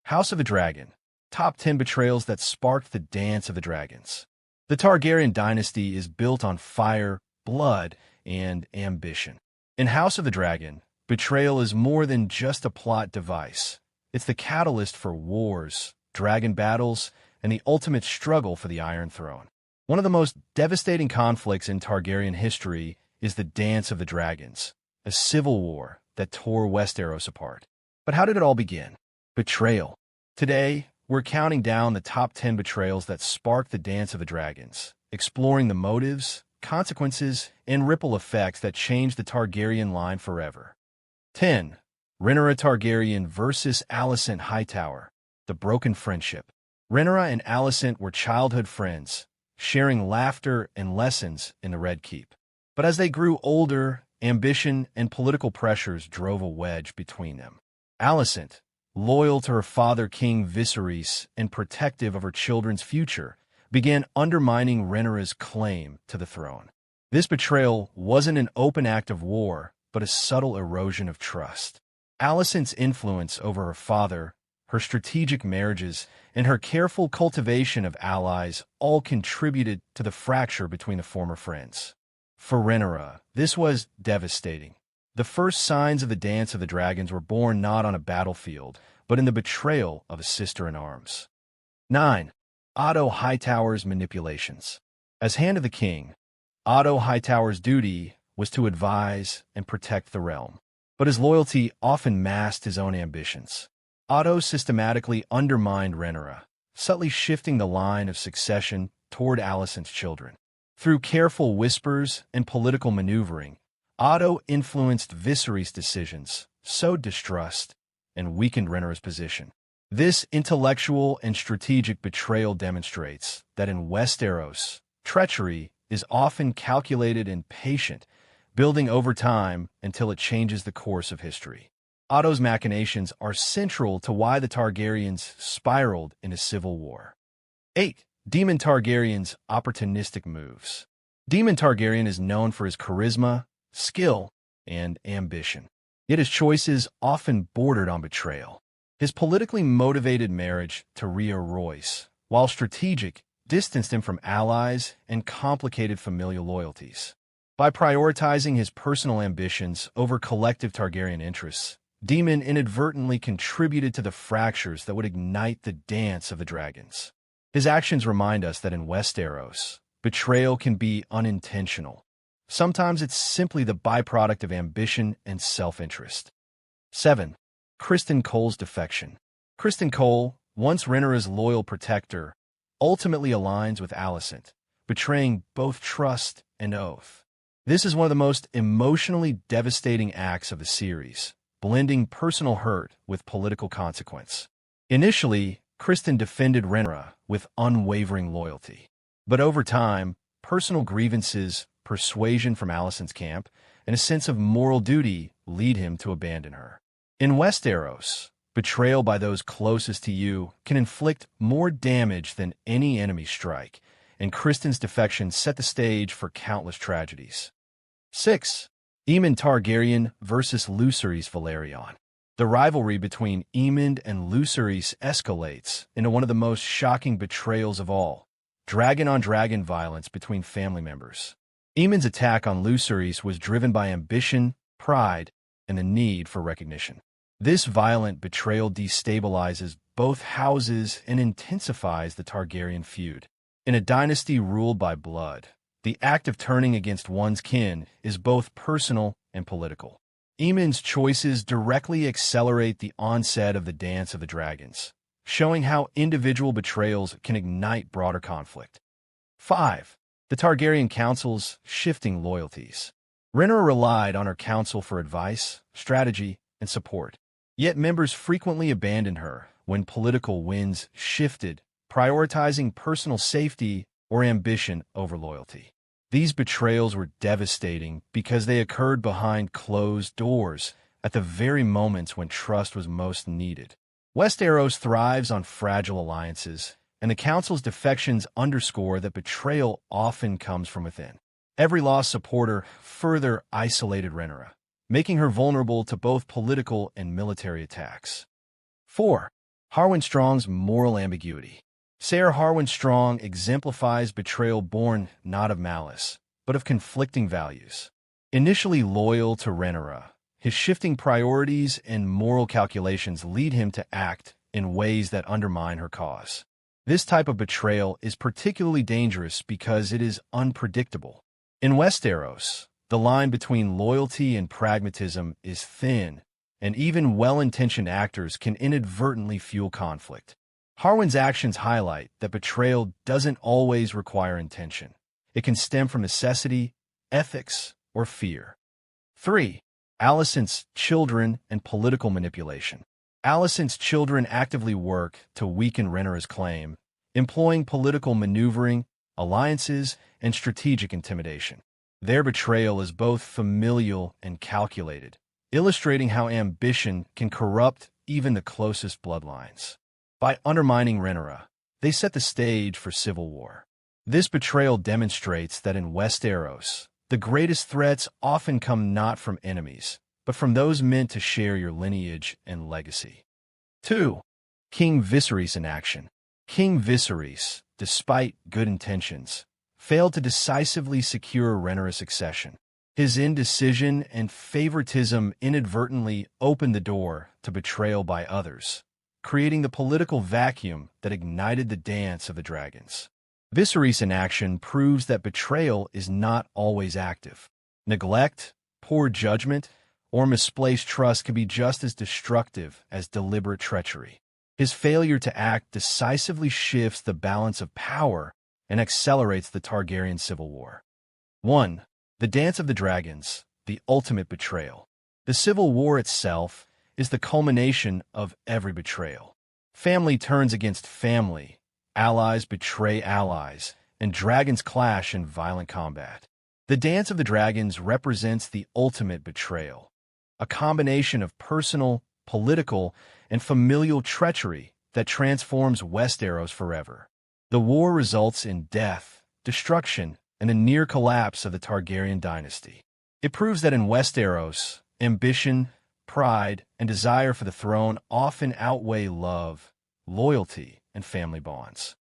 House of the Dragon. Top 10 betrayals that sparked the Dance of the Dragons. The Targaryen dynasty is built on fire, blood, and ambition. In House of the Dragon, betrayal is more than just a plot device. It's the catalyst for wars, dragon battles, and the ultimate struggle for the Iron Throne. One of the most devastating conflicts in Targaryen history is the Dance of the Dragons, a civil war that tore Westeros apart. But how did it all begin? Betrayal. Today, we're counting down the top 10 betrayals that sparked the Dance of the Dragons, exploring the motives, consequences, and ripple effects that changed the Targaryen line forever. 10. Rhaenyra Targaryen versus Alicent Hightower. The Broken Friendship. Rhaenyra and Alicent were childhood friends, sharing laughter and lessons in the Red Keep. But as they grew older, ambition and political pressures drove a wedge between them. Alicent, loyal to her father King Viserys and protective of her children's future, began undermining Rhaenyra's claim to the throne. This betrayal wasn't an open act of war, but a subtle erosion of trust. Alicent's influence over her father, her strategic marriages, and her careful cultivation of allies all contributed to the fracture between the former friends. For Rhaenyra, this was devastating. The first signs of the Dance of the Dragons were born not on a battlefield, but in the betrayal of a sister-in-arms. 9. Otto Hightower's manipulations. As Hand of the King, Otto Hightower's duty was to advise and protect the realm. But his loyalty often masked his own ambitions. Otto systematically undermined Rhaenyra, subtly shifting the line of succession toward Alicent's children. Through careful whispers and political maneuvering, Otto influenced Viserys' decisions, sowed distrust, and weakened Rhaenyra's position. This intellectual and strategic betrayal demonstrates that in Westeros, treachery is often calculated and patient, building over time until it changes the course of history. Otto's machinations are central to why the Targaryens spiraled into civil war. 8. Daemon Targaryen's opportunistic moves. Daemon Targaryen is known for his charisma, skill, and ambition. Yet his choices often bordered on betrayal. His politically motivated marriage to Rhea Royce, while strategic, distanced him from allies and complicated familial loyalties. By prioritizing his personal ambitions over collective Targaryen interests, Daemon inadvertently contributed to the fractures that would ignite the Dance of the Dragons. His actions remind us that in Westeros, betrayal can be unintentional. Sometimes it's simply the byproduct of ambition and self-interest. 7. Criston Cole's defection. Criston Cole, once Rhaenyra's loyal protector, ultimately aligns with Alicent, betraying both trust and oath. This is one of the most emotionally devastating acts of the series, blending personal hurt with political consequence. Initially, Criston defended Rhaenyra with unwavering loyalty. But over time, personal grievances, persuasion from Alicent's camp, and a sense of moral duty lead him to abandon her. In Westeros, betrayal by those closest to you can inflict more damage than any enemy strike, and Criston's defection set the stage for countless tragedies. 6. Aemond Targaryen versus Lucerys Velaryon. The rivalry between Aemond and Lucerys escalates into one of the most shocking betrayals of all, dragon-on-dragon violence between family members. Aemond's attack on Lucerys was driven by ambition, pride, and the need for recognition. This violent betrayal destabilizes both houses and intensifies the Targaryen feud. In a dynasty ruled by blood, the act of turning against one's kin is both personal and political. Aemond's choices directly accelerate the onset of the Dance of the Dragons, showing how individual betrayals can ignite broader conflict. 5. The Targaryen Council's shifting loyalties. Rhaenyra relied on her council for advice, strategy, and support. Yet members frequently abandoned her when political winds shifted, prioritizing personal safety or ambition over loyalty. These betrayals were devastating because they occurred behind closed doors at the very moments when trust was most needed. Westeros thrives on fragile alliances, and the Council's defections underscore that betrayal often comes from within. Every lost supporter further isolated Rhaenyra, making her vulnerable to both political and military attacks. 4. Harwin Strong's moral ambiguity. Sir Harwin Strong exemplifies betrayal born not of malice, but of conflicting values. Initially loyal to Rhaenyra, his shifting priorities and moral calculations lead him to act in ways that undermine her cause. This type of betrayal is particularly dangerous because it is unpredictable. In Westeros, the line between loyalty and pragmatism is thin, and even well-intentioned actors can inadvertently fuel conflict. Harwin's actions highlight that betrayal doesn't always require intention. It can stem from necessity, ethics, or fear. 3. Alicent's children and political manipulation. Alicent's children actively work to weaken Rhaenyra's claim, employing political maneuvering, alliances, and strategic intimidation. Their betrayal is both familial and calculated, illustrating how ambition can corrupt even the closest bloodlines. By undermining Rhaenyra, they set the stage for civil war. This betrayal demonstrates that in Westeros, the greatest threats often come not from enemies, but from those meant to share your lineage and legacy. 2. King Viserys in action. King Viserys, despite good intentions, failed to decisively secure Rhaenyra's succession. His indecision and favoritism inadvertently opened the door to betrayal by others, creating the political vacuum that ignited the dance of the dragons. Viserys in action proves that betrayal is not always active. Neglect, poor judgment, or misplaced trust can be just as destructive as deliberate treachery. His failure to act decisively shifts the balance of power and accelerates the Targaryen civil war. 1. The Dance of the Dragons, the ultimate betrayal. The civil war itself is the culmination of every betrayal. Family turns against family, allies betray allies, and dragons clash in violent combat. The Dance of the Dragons represents the ultimate betrayal, a combination of personal, political, and familial treachery that transforms Westeros forever. The war results in death, destruction, and a near collapse of the Targaryen dynasty. It proves that in Westeros, ambition, pride, and desire for the throne often outweigh love, loyalty, and family bonds.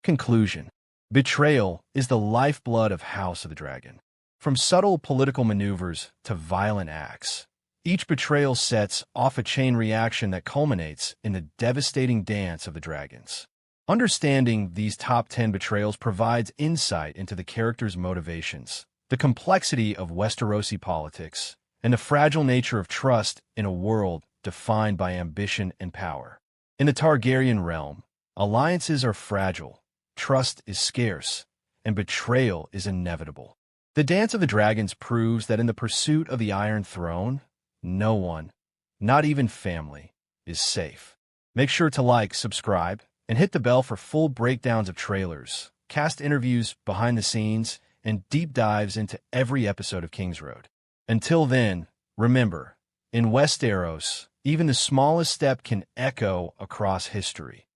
Conclusion. Betrayal is the lifeblood of House of the Dragon. From subtle political maneuvers to violent acts, each betrayal sets off a chain reaction that culminates in the devastating dance of the dragons. Understanding these top 10 betrayals provides insight into the characters' motivations, the complexity of Westerosi politics, and the fragile nature of trust in a world defined by ambition and power. In the Targaryen realm, alliances are fragile, trust is scarce, and betrayal is inevitable. The Dance of the Dragons proves that in the pursuit of the Iron Throne, no one, not even family, is safe. Make sure to like, subscribe, and hit the bell for full breakdowns of trailers, cast interviews, behind the scenes, and deep dives into every episode of King's Road. Until then, remember, in Westeros, even the smallest step can echo across history.